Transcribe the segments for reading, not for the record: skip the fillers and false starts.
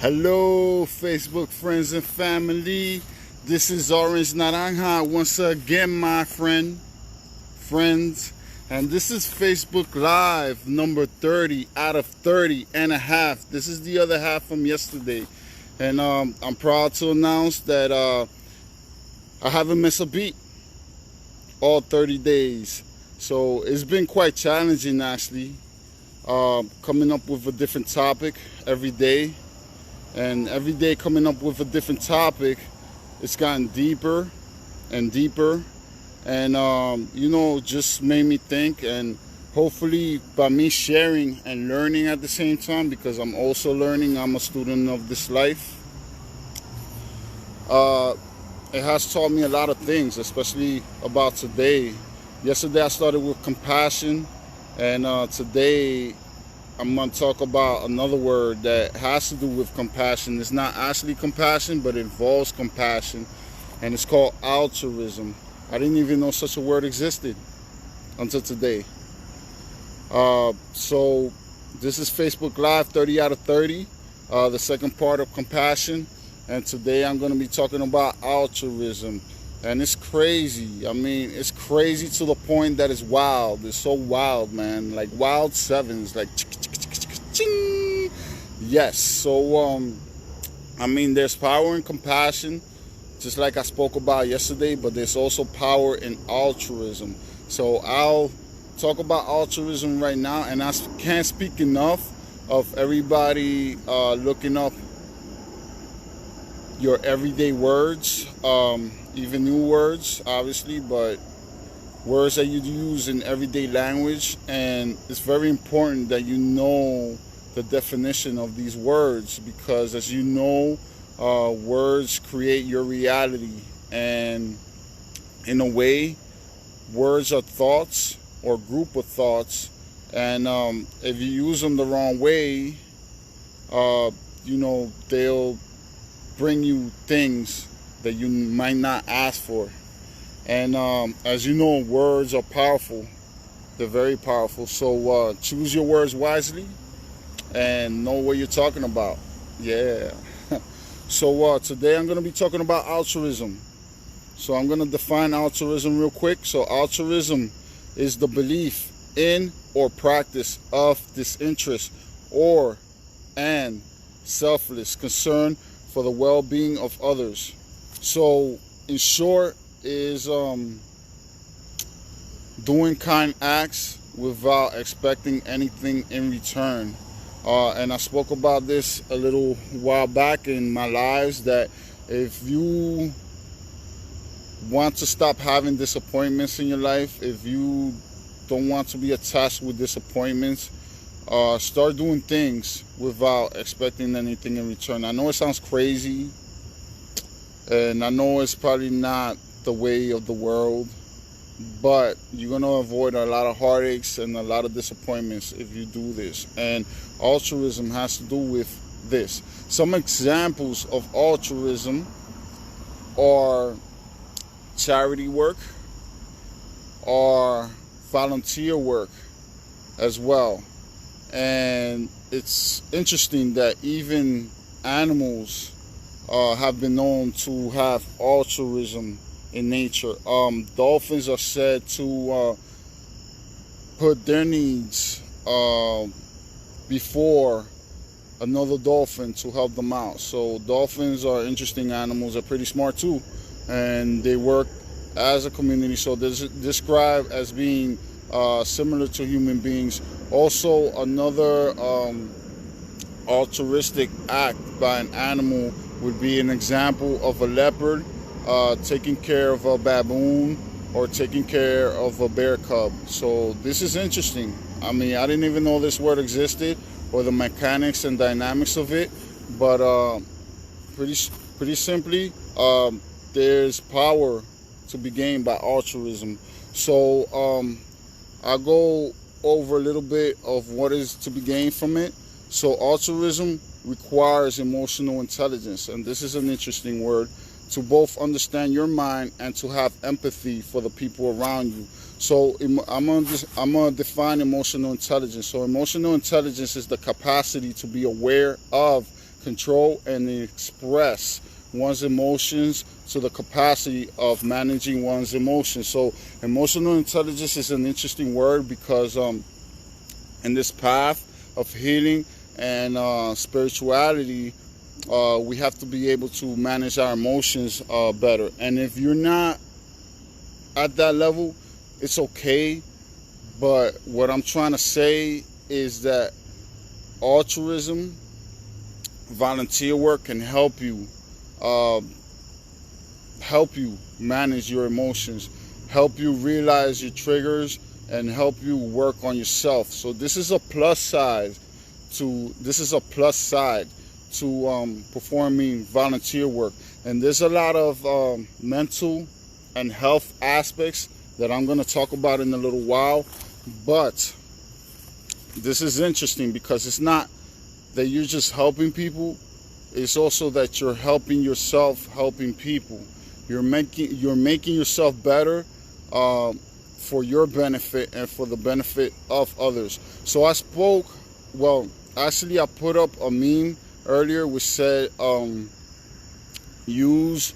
Hello, Facebook friends and family. This is Orange Naranja once again, my friends. And this is Facebook Live number 30 out of 30 and a half. This is the other half from yesterday. And I'm proud to announce that I haven't missed a beat all 30 days. So it's been quite challenging, actually, coming up with a different topic every day. And every day coming up with a different topic, it's gotten deeper and deeper. And, just made me think. And hopefully by me sharing and learning at the same time, because I'm also learning, I'm a student of this life. It has taught me a lot of things, especially about today. Yesterday I started with compassion, and today I'm going to talk about another word that has to do with compassion. It's not actually compassion, but it involves compassion, and it's called altruism. I didn't even know such a word existed until today. So this is Facebook Live 30 out of 30, the second part of compassion, and today I'm going to be talking about altruism. And it's crazy. I mean, it's crazy to the point that it's wild. It's so wild, man. Like wild sevens, like ching. Yes. So, there's power in compassion, just like I spoke about yesterday, but there's also power in altruism. So I'll talk about altruism right now, and I can't speak enough of everybody looking up your everyday words, even new words, obviously, but words that you use in everyday language. And it's very important that you know the definition of these words, because as you know, words create your reality, and in a way, words are thoughts or group of thoughts, and if you use them the wrong way, they'll bring you things that you might not ask for. And as you know, words are powerful. They're very powerful. So choose your words wisely and know what you're talking about. Yeah. So today I'm going to be talking about altruism. So I'm going to define altruism real quick. So altruism is the belief in or practice of disinterest and selfless concern for the well-being of others. So in short, is doing kind acts without expecting anything in return. And I spoke about this a little while back in my lives, that if you want to stop having disappointments in your life, if you don't want to be attached with disappointments, start doing things without expecting anything in return. I know it sounds crazy, and I know it's probably not the way of the world, but you're going to avoid a lot of heartaches and a lot of disappointments if you do this. And altruism has to do with this. Some examples of altruism are charity work or volunteer work as well. And it's interesting that even animals have been known to have altruism in nature. Dolphins are said to put their needs before another dolphin to help them out. So dolphins are interesting animals. They're pretty smart too, and they work as a community. So they're described as being similar to human beings. Also, another altruistic act by an animal would be an example of a leopard taking care of a baboon or taking care of a bear cub. So this is interesting. I mean, I didn't even know this word existed or the mechanics and dynamics of it, but pretty simply, there's power to be gained by altruism. So I'll go over a little bit of what is to be gained from it. So altruism requires emotional intelligence, and this is an interesting word, to both understand your mind and to have empathy for the people around you. So I'm gonna define emotional intelligence. So emotional intelligence is the capacity to be aware of control and express one's emotions to the capacity of managing one's emotions. So emotional intelligence is an interesting word because in this path of healing and spirituality, we have to be able to manage our emotions better. And if you're not at that level, it's okay. But what I'm trying to say is that altruism, volunteer work can help you manage your emotions, help you realize your triggers, and help you work on yourself. So this is a plus side to performing volunteer work. And there's a lot of mental and health aspects that I'm going to talk about in a little while. But this is interesting because it's not that you're just helping people, it's also that you're helping yourself, helping people. You're making yourself better for your benefit and for the benefit of others. So I put up a meme earlier which said, use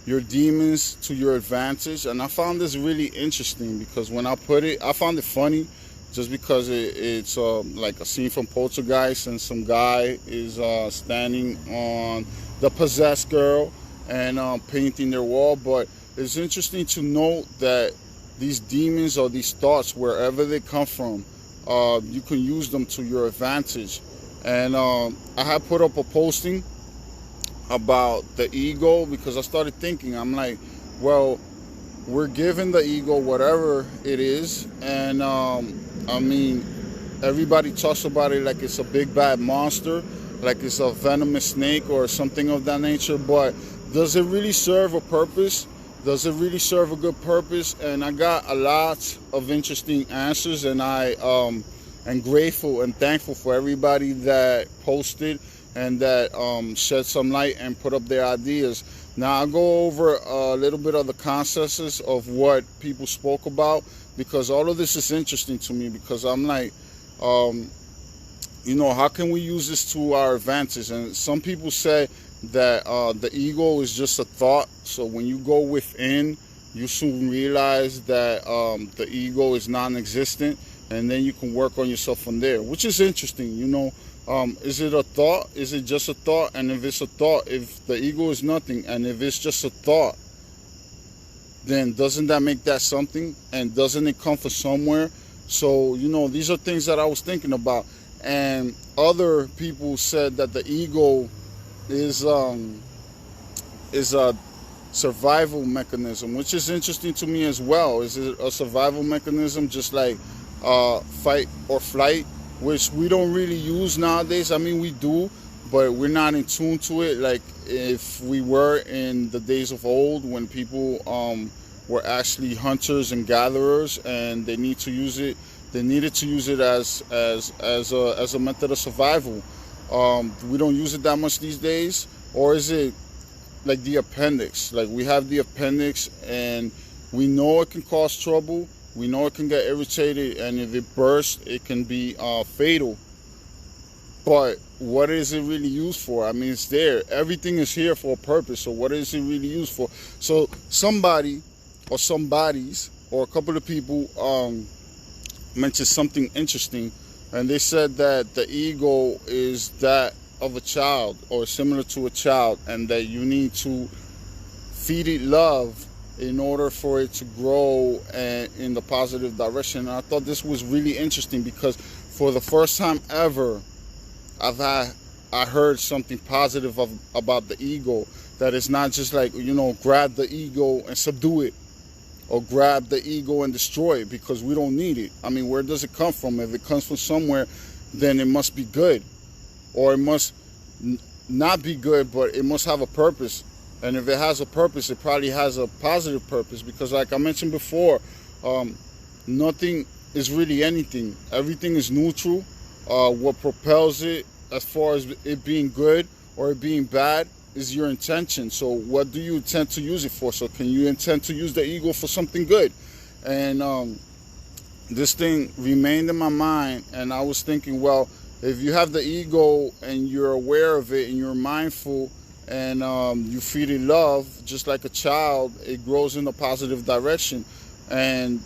your demons to your advantage. And I found this really interesting because when I put it, I found it funny just because it's like a scene from Poltergeist, and some guy is standing on the possessed girl and painting their wall. But it's interesting to note that these demons or these thoughts, wherever they come from, you can use them to your advantage. And I had put up a posting about the ego because I started thinking, I'm like, well, we're giving the ego whatever it is, and I mean, everybody talks about it like it's a big bad monster, like it's a venomous snake or something of that nature. But does it really serve a purpose? Does it really serve a good purpose? And I got a lot of interesting answers, and I am grateful and thankful for everybody that posted and that shed some light and put up their ideas. Now I'll go over a little bit of the consensus of what people spoke about, because all of this is interesting to me, because I'm like, how can we use this to our advantage? And some people say that the ego is just a thought. So when you go within, you soon realize that the ego is non-existent, and then you can work on yourself from there, which is interesting. Is it a thought? Is it just a thought? And if it's a thought, if the ego is nothing, and if it's just a thought, then doesn't that make that something? And doesn't it come from somewhere? So, these are things that I was thinking about. And other people said that the ego is a survival mechanism, which is interesting to me as well. Is it a survival mechanism just like fight or flight, which we don't really use nowadays? I mean, we do, but we're not in tune to it like if we were in the days of old, when people were actually hunters and gatherers, and they needed to use it as a method of survival. We don't use it that much these days. Or is it like the appendix? Like, we have the appendix, and we know it can cause trouble. We know it can get irritated, and if it bursts, it can be fatal. But what is it really used for? I mean, it's there. Everything is here for a purpose. So what is it really used for? So somebody or somebodies or a couple of people mentioned something interesting, and they said that the ego is that of a child, or similar to a child, and that you need to feed it love in order for it to grow in the positive direction. And I thought this was really interesting, because for the first time ever, I heard something positive about the ego, that it's not just like, grab the ego and subdue it, or grab the ego and destroy it, because we don't need it. I mean, where does it come from? If it comes from somewhere, then it must be good, or it must not be good, but it must have a purpose. And if it has a purpose, it probably has a positive purpose, because like I mentioned before, nothing is really anything. Everything is neutral. What propels it, as far as it being good or it being bad, is your intention. So what do you intend to use it for? So can you intend to use the ego for something good? And this thing remained in my mind, and I was thinking, well, if you have the ego and you're aware of it and you're mindful and you feed it love, just like a child, it grows in a positive direction. And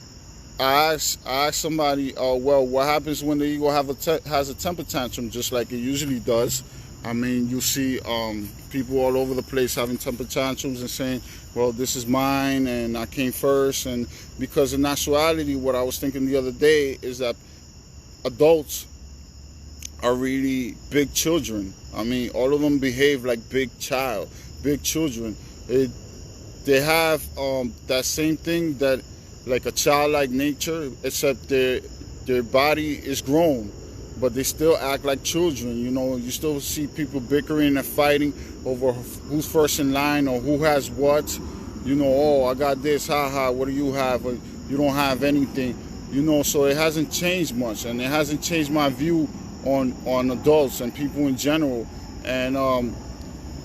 I asked somebody, well, what happens when the ego has a temper tantrum, just like it usually does? I mean, you see people all over the place having temper tantrums and saying, well, this is mine and I came first. And because in actuality, what I was thinking the other day is that adults are really big children. I mean, all of them behave like big children. They have that same thing, that like a childlike nature, except their body is grown, but they still act like children. You know, you still see people bickering and fighting over who's first in line or who has what. You know, oh, I got this, haha, what do you have? Or, you don't have anything. You know, so it hasn't changed much, and it hasn't changed my view on adults and people in general. And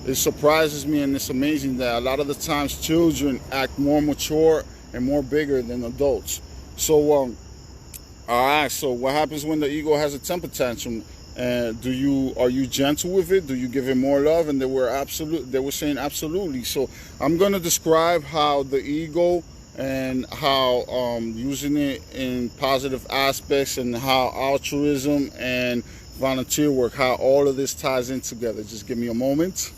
it surprises me, and it's amazing that a lot of the times children act more mature and more bigger than adults. So all right, so what happens when the ego has a temper tantrum? And are you gentle with it? Do you give it more love? And they were saying absolutely. So I'm going to describe how the ego and how using it in positive aspects, and how altruism and volunteer work, how all of this ties in together. Just give me a moment.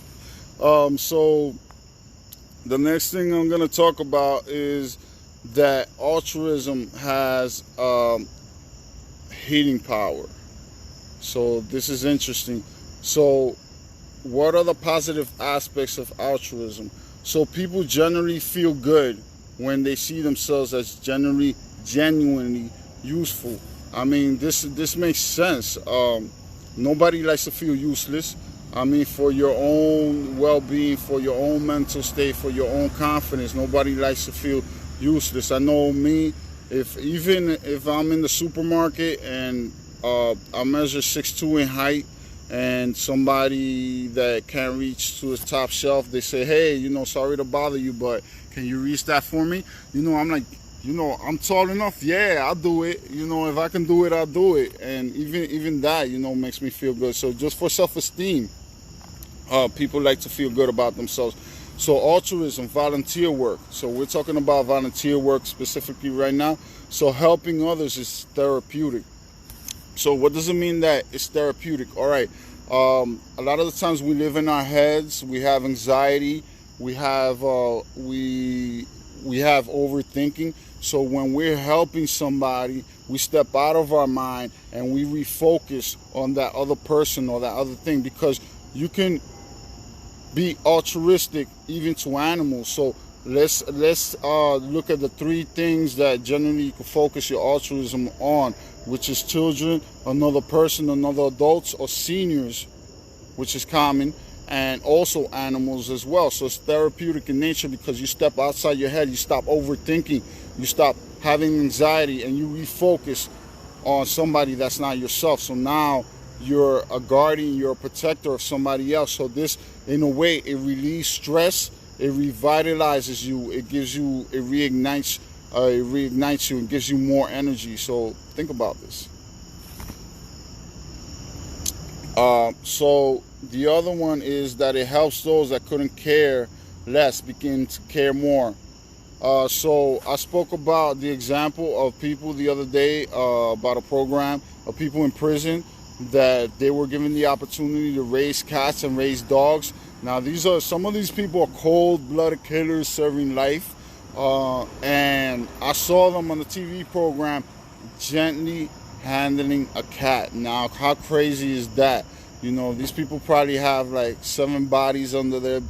So the next thing I'm going to talk about is that altruism has healing power. So this is interesting. So what are the positive aspects of altruism? So people generally feel good when they see themselves as genuinely useful. I mean, this makes sense. Nobody likes to feel useless. I mean, for your own well-being, for your own mental state, for your own confidence, nobody likes to feel useless. I know me, even if I'm in the supermarket and I measure 6'2" in height, and somebody that can't reach to his top shelf, they say, hey, you know, sorry to bother you, but can you reach that for me? You know, I'm like, you know, I'm tall enough. Yeah, I'll do it. You know, if I can do it, I'll do it. And even that, you know, makes me feel good. So just for self-esteem, people like to feel good about themselves. So altruism, volunteer work. So we're talking about volunteer work specifically right now. So helping others is therapeutic. So what does it mean that it's therapeutic? All right. A lot of the times we live in our heads. We have anxiety. We have overthinking. So when we're helping somebody, we step out of our mind and we refocus on that other person or that other thing, because you can be altruistic even to animals. So let's look at the three things that generally you can focus your altruism on, which is children, another person, another adults, or seniors, which is common, and also animals as well. So it's therapeutic in nature because you step outside your head, you stop overthinking, you stop having anxiety, and you refocus on somebody that's not yourself. So now you're a guardian, you're a protector of somebody else. So this, in a way, it relieves stress, it revitalizes you, it reignites you and gives you more energy. So think about this. So the other one is that it helps those that couldn't care less begin to care more. So I spoke about the example of people the other day, about a program of people in prison that they were given the opportunity to raise cats and raise dogs. Now some of these people are cold-blooded killers serving life, and I saw them on the TV program gently handling a cat. Now, how crazy is that? You know, these people probably have like 7 bodies under their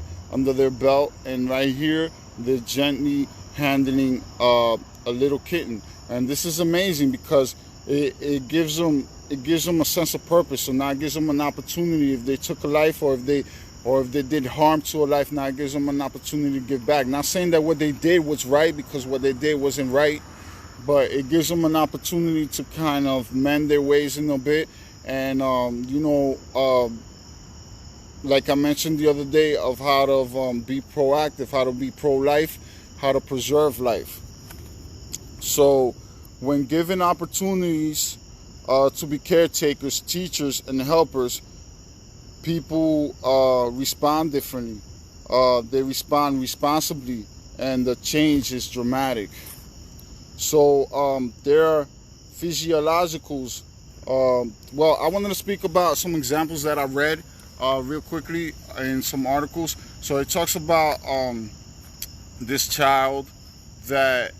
belt, and right here they're gently handling a little kitten. And this is amazing because it gives them a sense of purpose. So now it gives them an opportunity. If they took a life, or if they did harm to a life, now it gives them an opportunity to give back. Not saying that what they did was right, because what they did wasn't right, but it gives them an opportunity to kind of mend their ways in a bit. And like I mentioned the other day, of how to be proactive, how to be pro-life, how to preserve life. So when given opportunities, to be caretakers, teachers, and helpers, people respond differently. They respond responsibly, and the change is dramatic. So there are physiologicals. Well, I wanted to speak about some examples that I read real quickly in some articles. So it talks about this child that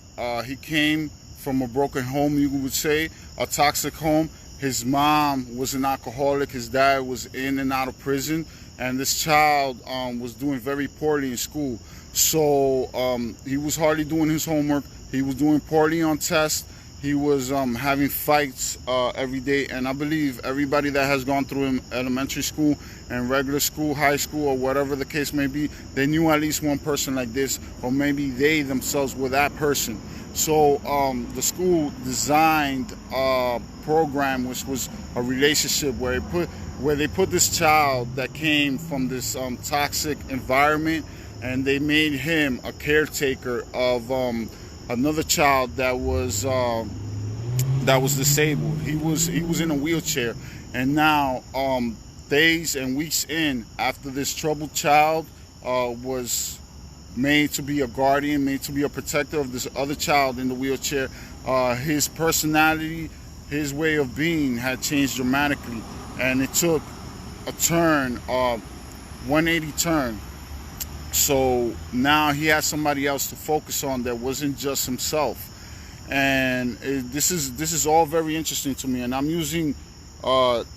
he came from a broken home, you would say, a toxic home. His mom was an alcoholic, his dad was in and out of prison, and this child was doing very poorly in school. So he was hardly doing his homework, he was doing poorly on tests, he was having fights every day. And I believe everybody that has gone through elementary school and regular school, high school, or whatever the case may be, they knew at least one person like this, or maybe they themselves were that person. So the school designed a program which was a relationship where they put this child that came from this toxic environment, and they made him a caretaker of another child that was disabled. He was in a wheelchair, and now days and weeks in, after this troubled child was made to be a guardian, made to be a protector of this other child in the wheelchair, his personality, his way of being had changed dramatically, and it took a turn, 180 turn. So now he has somebody else to focus on that wasn't just himself. And this is all very interesting to me, and I'm using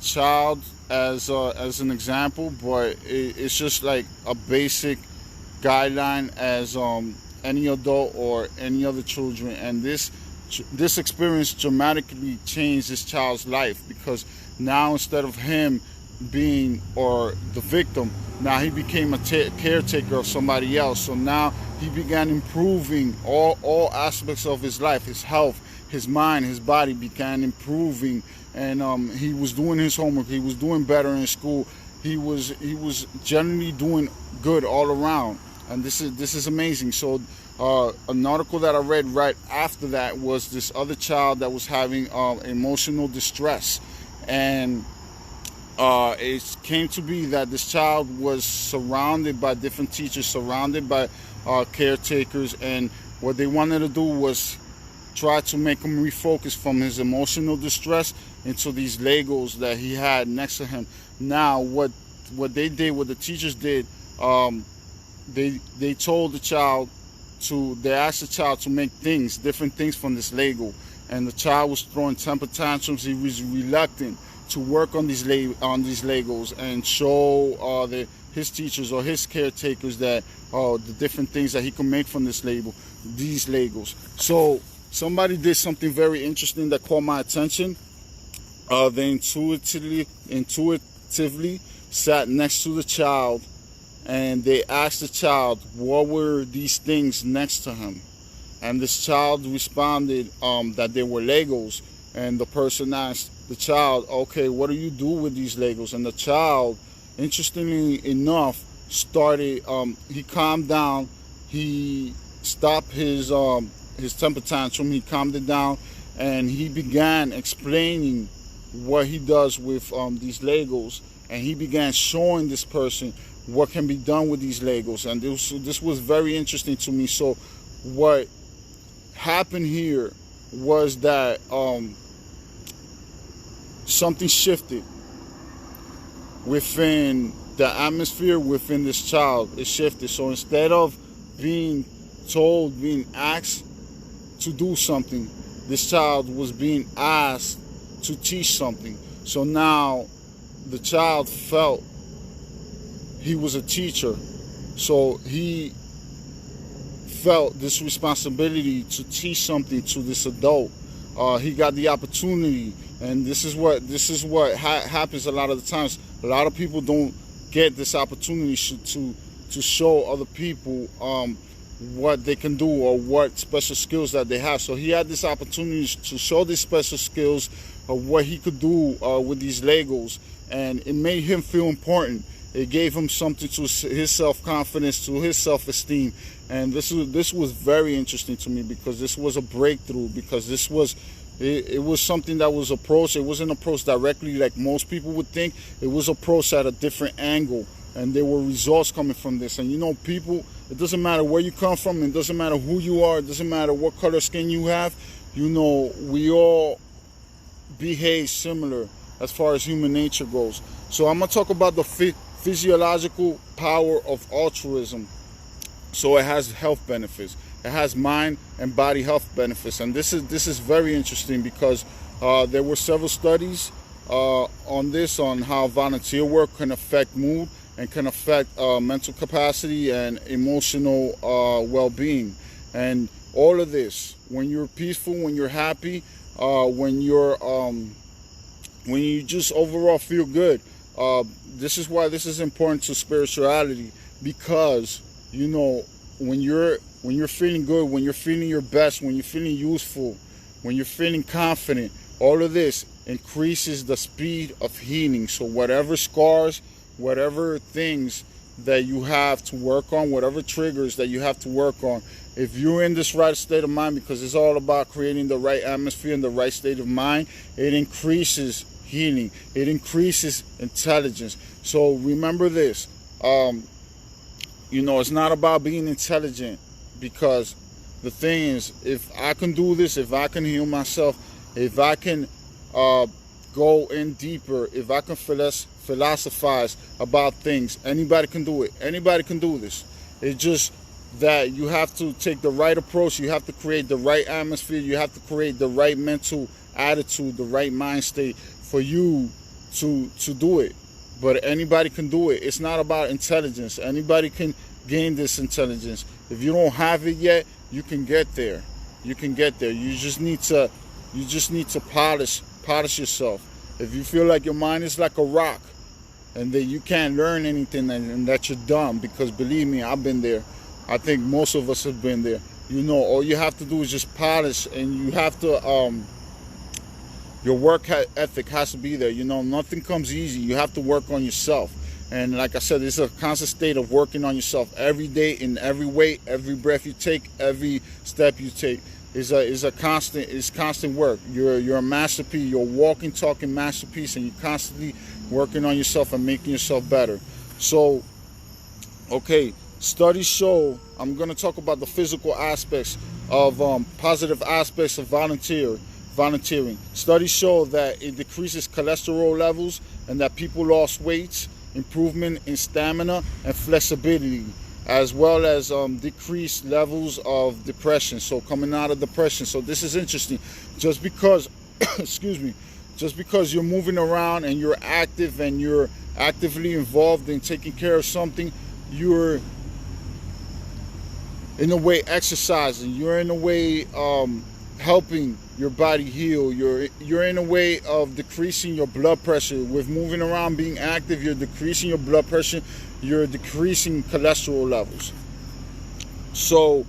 child as an example, but it's just like a basic guideline as any adult or any other children. And this experience dramatically changed this child's life, because now instead of him being or the victim, now he became a caretaker of somebody else. So now he began improving all aspects of his life, his health, his mind, his body began improving, and he was doing his homework, he was doing better in school, he was generally doing good all around. And this is amazing. So an article that I read right after that was this other child that was having emotional distress, and it came to be that this child was surrounded by different teachers, surrounded by caretakers, and what they wanted to do was try to make him refocus from his emotional distress into these Legos that he had next to him. Now what they did, what the teachers did, they told the child they asked the child to make different things from this Lego, and the child was throwing temper tantrums. He was reluctant to work on these Legos and show his teachers or his caretakers that the different things that he could make from these Legos. So somebody did something very interesting that caught my attention. They intuitively sat next to the child, and they asked the child what were these things next to him, and this child responded that they were Legos. And the person asked the child, okay, what do you do with these Legos? And the child, interestingly enough, started, he calmed down, he stopped his temper tantrum, he calmed it down, and he began explaining what he does with these Legos, and he began showing this person what can be done with these Legos. And this was very interesting to me. So what happened here was that something shifted within the atmosphere within this child. It shifted. So instead of being asked to do something, this child was being asked to teach something. So now the child felt he was a teacher, so he felt this responsibility to teach something to this adult. He got the opportunity, and this is what happens a lot of the times. A lot of people don't get this opportunity to show other people what they can do or what special skills that they have. So he had this opportunity to show these special skills of what he could do with these Legos, and it made him feel important. It gave him something to his self-confidence, to his self-esteem. And this was very interesting to me, because this was a breakthrough, because this was It was something that was approached. It wasn't approached directly like most people would think. It was approached at a different angle, and there were results coming from this. And you know, people, it doesn't matter where you come from, it doesn't matter who you are, it doesn't matter what color skin you have. You know, we all behave similar as far as human nature goes. So I'm gonna talk about the physiological power of altruism. So it has health benefits. It has mind and body health benefits, and this is very interesting because there were several studies on how volunteer work can affect mood and can affect mental capacity and emotional well-being. And all of this, when you're peaceful, when you're happy, when you just overall feel good, this is why this is important to spirituality, because you know, when you're feeling good, when you're feeling your best, when you're feeling useful, when you're feeling confident, all of this increases the speed of healing. So whatever scars, whatever things that you have to work on, whatever triggers that you have to work on, if you're in this right state of mind, because it's all about creating the right atmosphere and the right state of mind, it increases healing, it increases intelligence. So remember this, you know, it's not about being intelligent, because the thing is, if I can do this, if I can heal myself, if I can go in deeper, if I can philosophize about things, anybody can do it. Anybody can do this. It's just that you have to take the right approach. You have to create the right atmosphere. You have to create the right mental attitude, the right mind state for you to do it. But anybody can do it. It's not about intelligence. Anybody can gain this intelligence. If you don't have it yet, you can get there. You can get there. You just need to polish yourself. If you feel like your mind is like a rock and that you can't learn anything and that you're dumb, because believe me, I've been there. I think most of us have been there. You know, all you have to do is just polish, and you have to your work ethic has to be there. You know, nothing comes easy. You have to work on yourself. And like I said, it's a constant state of working on yourself every day, in every way, every breath you take, every step you take is constant work. You're a masterpiece. You're a walking, talking masterpiece, and you're constantly working on yourself and making yourself better. So, okay, studies show, I'm going to talk about the physical aspects of positive aspects of volunteering. Studies show that it decreases cholesterol levels and that people lost weight, improvement in stamina and flexibility, as well as decreased levels of depression. So coming out of depression. So this is interesting. Just because, excuse me, just because you're moving around and you're active and you're actively involved in taking care of something, you're in a way exercising. You're in a way helping your body heal. You're in a way of decreasing your blood pressure. With moving around, being active, you're decreasing your blood pressure, you're decreasing cholesterol levels. So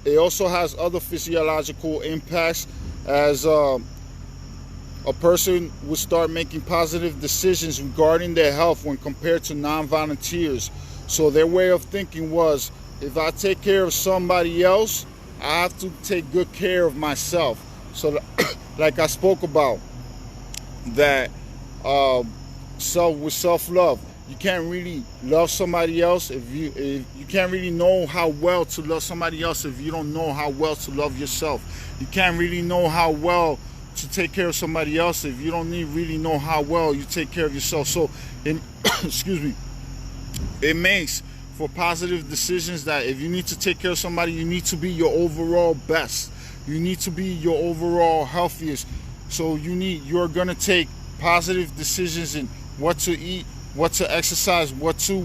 it also has other physiological impacts, as a person would start making positive decisions regarding their health when compared to non-volunteers. So their way of thinking was, if I take care of somebody else, I have to take good care of myself. So like I spoke about, that with self-love, you can't really love somebody else if you can't really know how well to love somebody else if you don't know how well to love yourself. You can't really know how well to take care of somebody else if you don't really know how well you take care of yourself. So excuse me, it makes for positive decisions that if you need to take care of somebody, you need to be your overall best. You need to be your overall healthiest. So you're gonna take positive decisions in what to eat, what to exercise, what to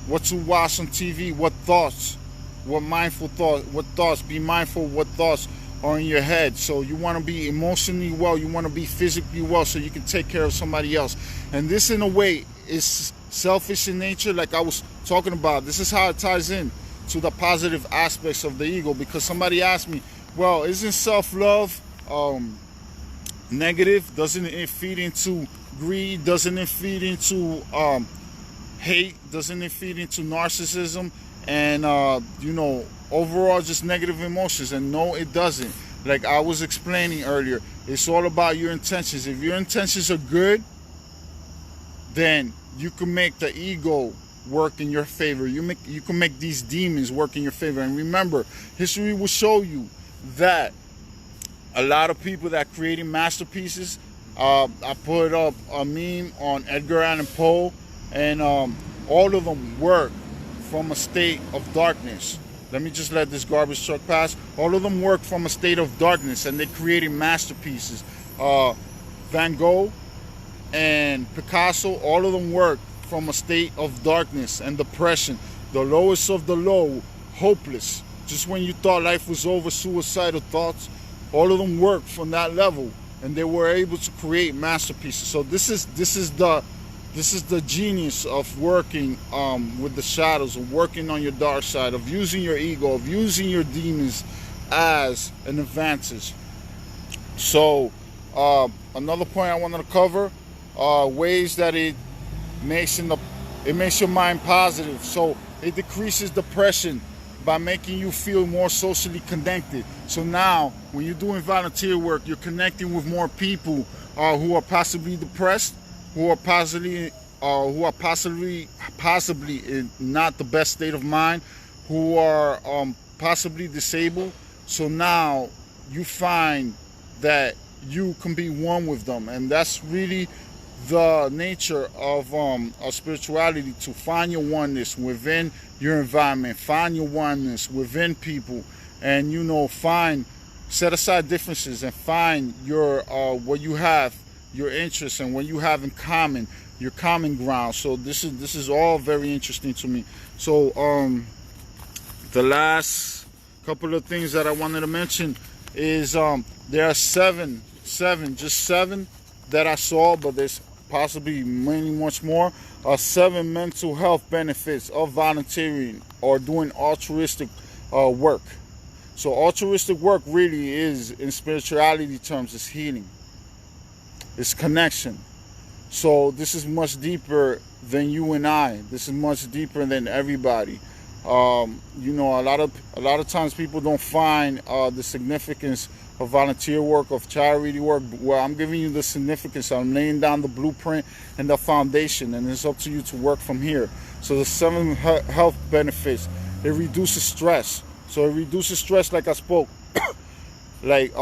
watch on TV, what thoughts, what mindful thoughts, what thoughts, be mindful what thoughts are in your head. So you want to be emotionally well, you want to be physically well, so you can take care of somebody else. And this, in a way, is selfish in nature, like I was talking about. This is how it ties in to the positive aspects of the ego, because somebody asked me, well, isn't self-love negative? Doesn't it feed into greed? Doesn't it feed into hate? Doesn't it feed into narcissism and overall just negative emotions? And no, it doesn't. Like I was explaining earlier, it's all about your intentions. If your intentions are good, then you can make the ego work in your favor. You can make these demons work in your favor. And remember, history will show you that a lot of people that creating masterpieces, I put up a meme on Edgar Allan Poe, and all of them work from a state of darkness. Let me just let this garbage truck pass. All of them work from a state of darkness, and they're creating masterpieces. Van Gogh and Picasso, all of them work from a state of darkness and depression. The lowest of the low, hopeless. Just when you thought life was over, suicidal thoughts. All of them work from that level, and they were able to create masterpieces. So this is the genius of working with the shadows, of working on your dark side, of using your ego, of using your demons as an advantage. So another point I wanted to cover, ways that it makes your mind positive. So it decreases depression by making you feel more socially connected. So now, when you're doing volunteer work, you're connecting with more people who are possibly depressed, who are possibly in not the best state of mind, who are possibly disabled. So now you find that you can be one with them, and that's really the nature of spirituality, to find your oneness within your environment, find your oneness within people, and set aside differences and find your what you have, your interests, and what you have in common, your common ground. So this is all very interesting to me. So the last couple of things that I wanted to mention is there are seven that I saw, but there's possibly many much more. 7 mental health benefits of volunteering or doing altruistic work. So altruistic work really is, in spirituality terms, is healing. It's connection. So this is much deeper than you and I. This is much deeper than everybody. A lot of times people don't find the significance of volunteer work, of charity work. Well, I'm giving you the significance. I'm laying down the blueprint and the foundation, and it's up to you to work from here. So the 7 health benefits: it reduces stress. So it reduces stress, like I spoke. Like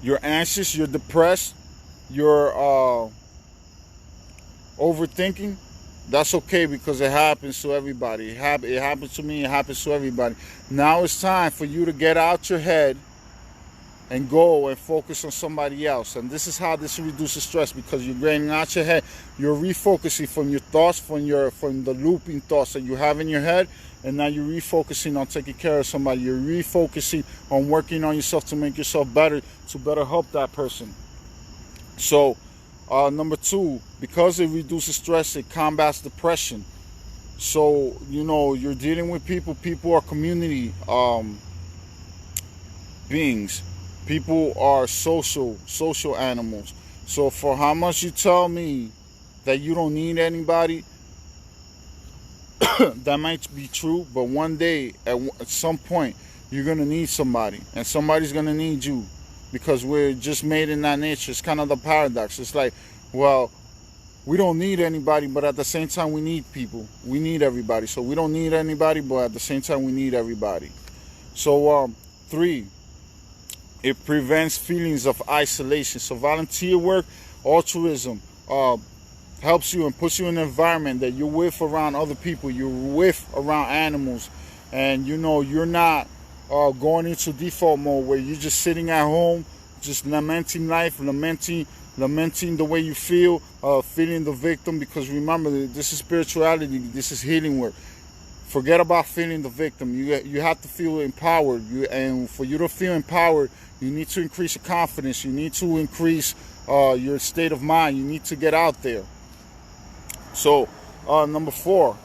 you're anxious, you're depressed, you're overthinking. That's okay, because it happens to everybody. It happens to me. It happens to everybody. Now it's time for you to get out your head and go and focus on somebody else. And this is how this reduces stress, because you're getting out your head. You're refocusing from your thoughts, from the looping thoughts that you have in your head, and now you're refocusing on taking care of somebody. You're refocusing on working on yourself to make yourself better, to better help that person. So number 2, because it reduces stress, it combats depression. So you're dealing with people. People are community beings. People are social animals. So for how much you tell me that you don't need anybody, that might be true, but one day, at some point, you're going to need somebody, and somebody's going to need you, because we're just made in that nature. It's kind of the paradox. It's like, well, we don't need anybody, but at the same time, we need people. We need everybody. So we don't need anybody, but at the same time, we need everybody. So 3, it prevents feelings of isolation. So volunteer work, altruism, helps you and puts you in an environment that you're with around other people, you're with around animals, and you're not going into default mode where you're just sitting at home, just lamenting life, lamenting the way you feel, feeling the victim. Because remember, this is spirituality, this is healing work. Forget about feeling the victim. You have to feel empowered. And for you to feel empowered, you need to increase your confidence. You need to increase your state of mind. You need to get out there. So number 4,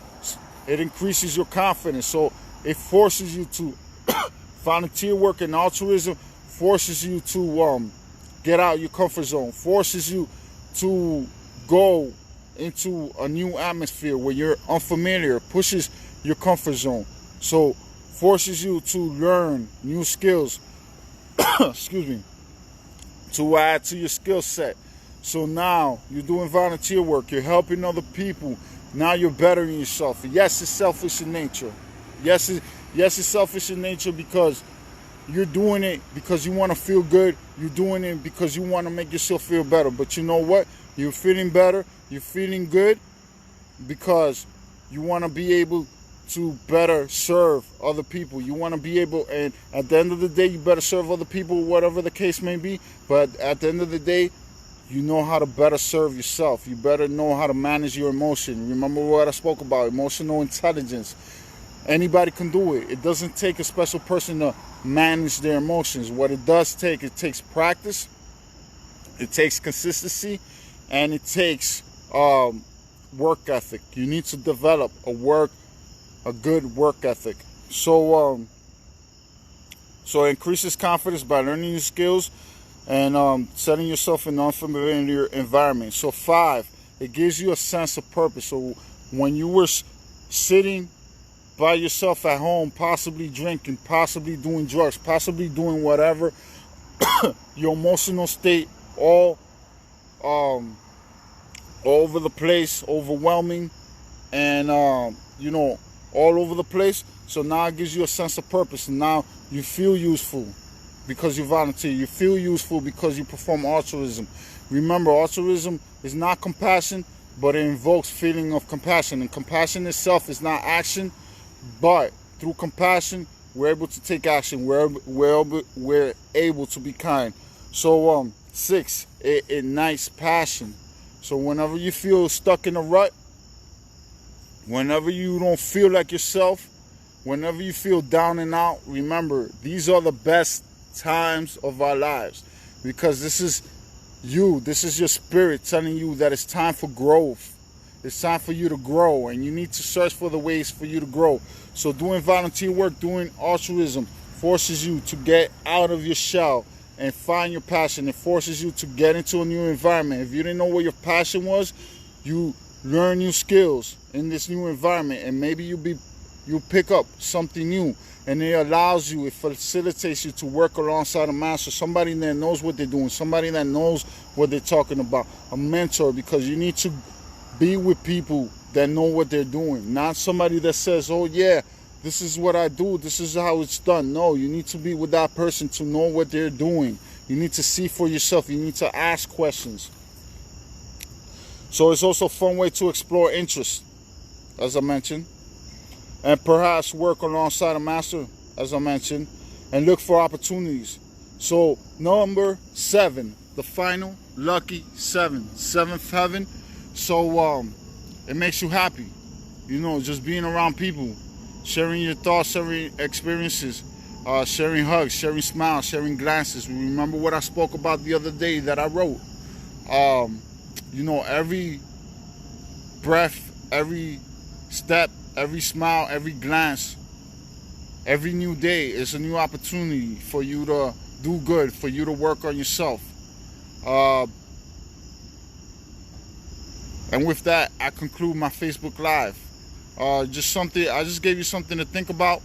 it increases your confidence. So it forces you to volunteer work and altruism forces you to get out your comfort zone, forces you to go into a new atmosphere where you're unfamiliar, pushes your comfort zone. So forces you to learn new skills, excuse me, to add to your skill set. So now you're doing volunteer work, you're helping other people. Now you're bettering yourself. Yes, it's selfish in nature. Yes, it's selfish in nature because you're doing it because you want to feel good. You're doing it because you want to make yourself feel better. But you know what? You're feeling better. You're feeling good because you want to be able to better serve other people. You want to be able, and at the end of the day, you better serve other people, whatever the case may be. But at the end of the day, you know how to better serve yourself. You better know how to manage your emotion. Remember what I spoke about, emotional intelligence. Anybody can do it. It doesn't take a special person to manage their emotions. What it does take, it takes practice, it takes consistency, and it takes work ethic. You need to develop a good work ethic. So it increases confidence by learning new skills and setting yourself in an unfamiliar environment. So 5, it gives you a sense of purpose. So when you were sitting by yourself at home, possibly drinking, possibly doing drugs, possibly doing whatever, your emotional state all over the place, overwhelming, and all over the place. So now it gives you a sense of purpose, and now you feel useful because you volunteer. You feel useful because you perform altruism. Remember, altruism is not compassion, but it invokes feeling of compassion. And compassion itself is not action, but through compassion, we're able to take action. We're able to be kind. So 6, it ignites passion. So whenever you feel stuck in a rut, whenever you don't feel like yourself, whenever you feel down and out, remember, these are the best times of our lives, because this is your spirit telling you that it's time for growth. It's time for you to grow, and you need to search for the ways for you to grow. So doing volunteer work, doing altruism, forces you to get out of your shell and find your passion. It forces you to get into a new environment. If you didn't know what your passion was, you learn new skills in this new environment, and maybe you pick up something new, and it facilitates you to work alongside a master, somebody that knows what they're doing, somebody that knows what they're talking about, a mentor, because you need to be with people that know what they're doing, not somebody that says, oh yeah, this is what I do, this is how it's done. No, you need to be with that person to know what they're doing. You need to see for yourself. You need to ask questions. So it's also a fun way to explore interests, as I mentioned, and perhaps work alongside a master, as I mentioned, and look for opportunities. So number 7, the final lucky 7, 7th heaven. So it makes you happy, just being around people, sharing your thoughts, sharing experiences, sharing hugs, sharing smiles, sharing glances. Remember what I spoke about the other day that I wrote. Every breath, every step, every smile, every glance, every new day is a new opportunity for you to do good, for you to work on yourself. And with that, I conclude my Facebook Live. I just gave you something to think about.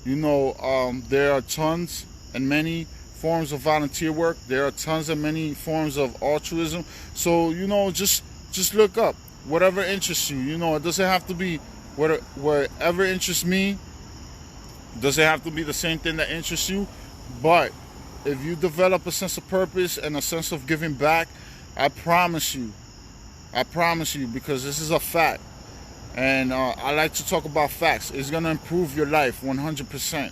There are tons and many forms of volunteer work. There are tons and many forms of altruism. So, just look up whatever interests you. It doesn't have to be whatever interests me. Doesn't have to be the same thing that interests you. But if you develop a sense of purpose and a sense of giving back, I promise you, because this is a fact. And I like to talk about facts. It's going to improve your life 100%.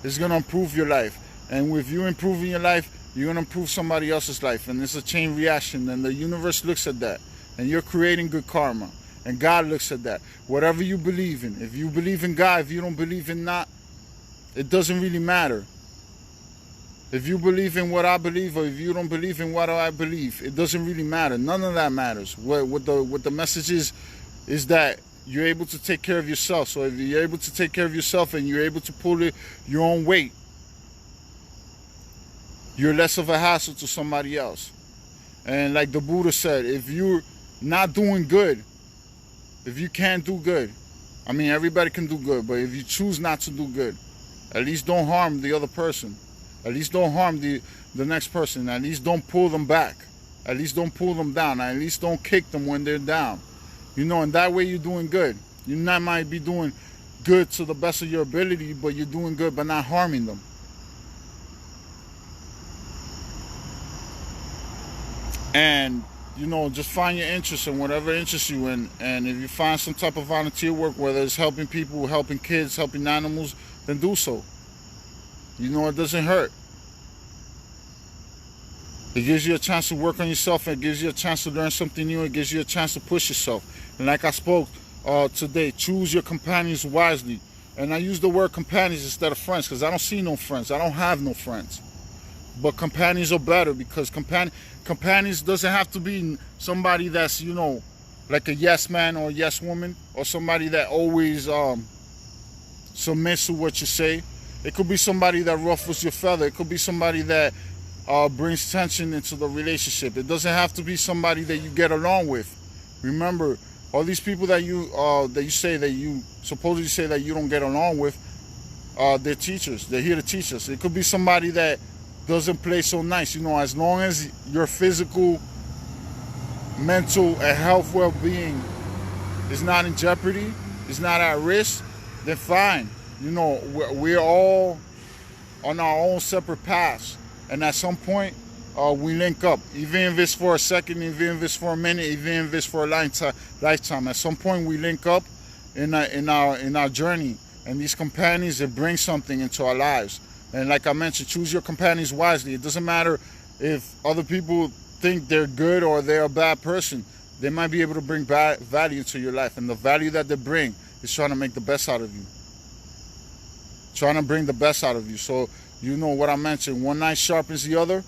It's going to improve your life. And with you improving your life, you're going to improve somebody else's life. And it's a chain reaction. And the universe looks at that. And you're creating good karma. And God looks at that. Whatever you believe in. If you believe in God, if you don't believe in that, it doesn't really matter. If you believe in what I believe, or if you don't believe in what I believe, it doesn't really matter. None of that matters. What the message is that you're able to take care of yourself. So if you're able to take care of yourself and you're able to pull your own weight, you're less of a hassle to somebody else. And like the Buddha said, if you're not doing good, if you can't do good, I mean, everybody can do good, but if you choose not to do good, at least don't harm the other person. At least don't harm the next person. At least don't pull them back. At least don't pull them down. At least don't kick them when they're down. You know, and that way you're doing good. You not might be doing good to the best of your ability, but you're doing good by not harming them. And, you know, just find your interest in whatever interests you in. And if you find some type of volunteer work, whether it's helping people, helping kids, helping animals, then do so. You know, it doesn't hurt. It gives you a chance to work on yourself. It gives you a chance to learn something new. It gives you a chance to push yourself. And like I spoke today, choose your companions wisely. And I use the word companions instead of friends because I don't see no friends. I don't have no friends. But companions are better because companions doesn't have to be somebody that's, you know, like a yes man or a yes woman, or somebody that always submits to what you say. It could be somebody that ruffles your feather. It could be somebody that brings tension into the relationship. It doesn't have to be somebody that you get along with. Remember, all these people that you say that you supposedly say that you don't get along with, they're teachers. They're here to teach us. It could be somebody that doesn't play so nice. You know, as long as your physical, mental, and health well-being is not in jeopardy, is not at risk, then fine. You know, we're all on our own separate paths. And at some point, we link up. Even if it's for a second, even if it's for a minute, even if it's for a lifetime. At some point, we link up in our journey. And these companions, they bring something into our lives. And like I mentioned, choose your companions wisely. It doesn't matter if other people think they're good or they're a bad person. They might be able to bring value to your life. And the value that they bring is trying to make the best out of you. Trying to bring the best out of you. So, you know what I mentioned, one knife sharpens the other.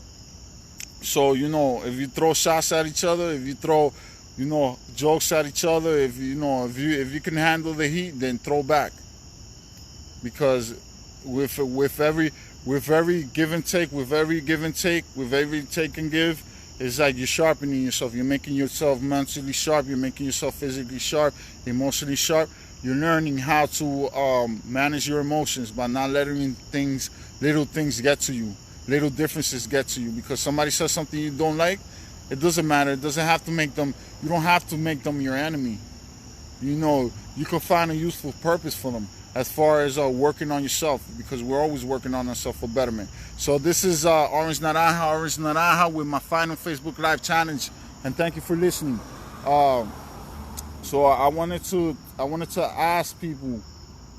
So, you know, if you throw shots at each other, if you throw, you know, jokes at each other, if you can handle the heat, then throw back. Because with every give and take, with every take and give, it's like you're sharpening yourself. You're making yourself mentally sharp. You're making yourself physically sharp, emotionally sharp. You're learning how to manage your emotions by not letting little things get to you, little differences get to you. Because somebody says something you don't like, it doesn't matter. It doesn't have to make them. You don't have to make them your enemy. You know, you can find a useful purpose for them. As far as working on yourself, because we're always working on ourselves for betterment. So this is Orange Naranja with my final Facebook Live challenge, and thank you for listening. So I wanted to ask people,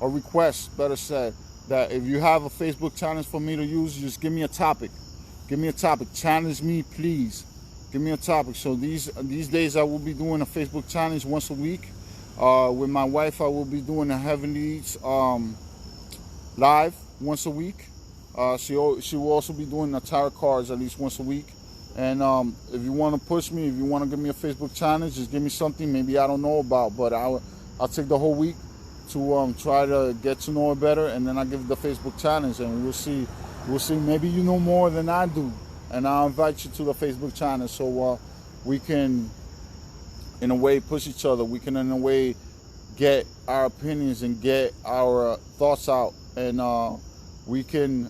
or request, better said, that if you have a Facebook challenge for me to use, just give me a topic. Give me a topic. Challenge me, please. Give me a topic. So these days I will be doing a Facebook challenge once a week. With my wife, I will be doing a Heavenly Eats live once a week. She will also be doing the tarot cards at least once a week. And if you want to push me, if you want to give me a Facebook challenge, just give me something maybe I don't know about. But I'll take the whole week to try to get to know it better, and then I'll give the Facebook challenge, and we'll see. Maybe you know more than I do, and I'll invite you to the Facebook challenge so we can, in a way, push each other. We can, in a way, get our opinions and get our thoughts out, and we can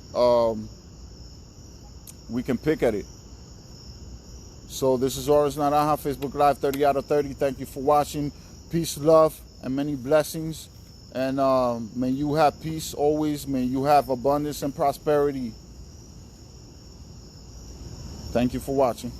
pick at it. So this is Orange Naranja, Facebook Live 30 out of 30. Thank you for watching. Peace, love, and many blessings. And may you have peace always. May you have abundance and prosperity. Thank you for watching.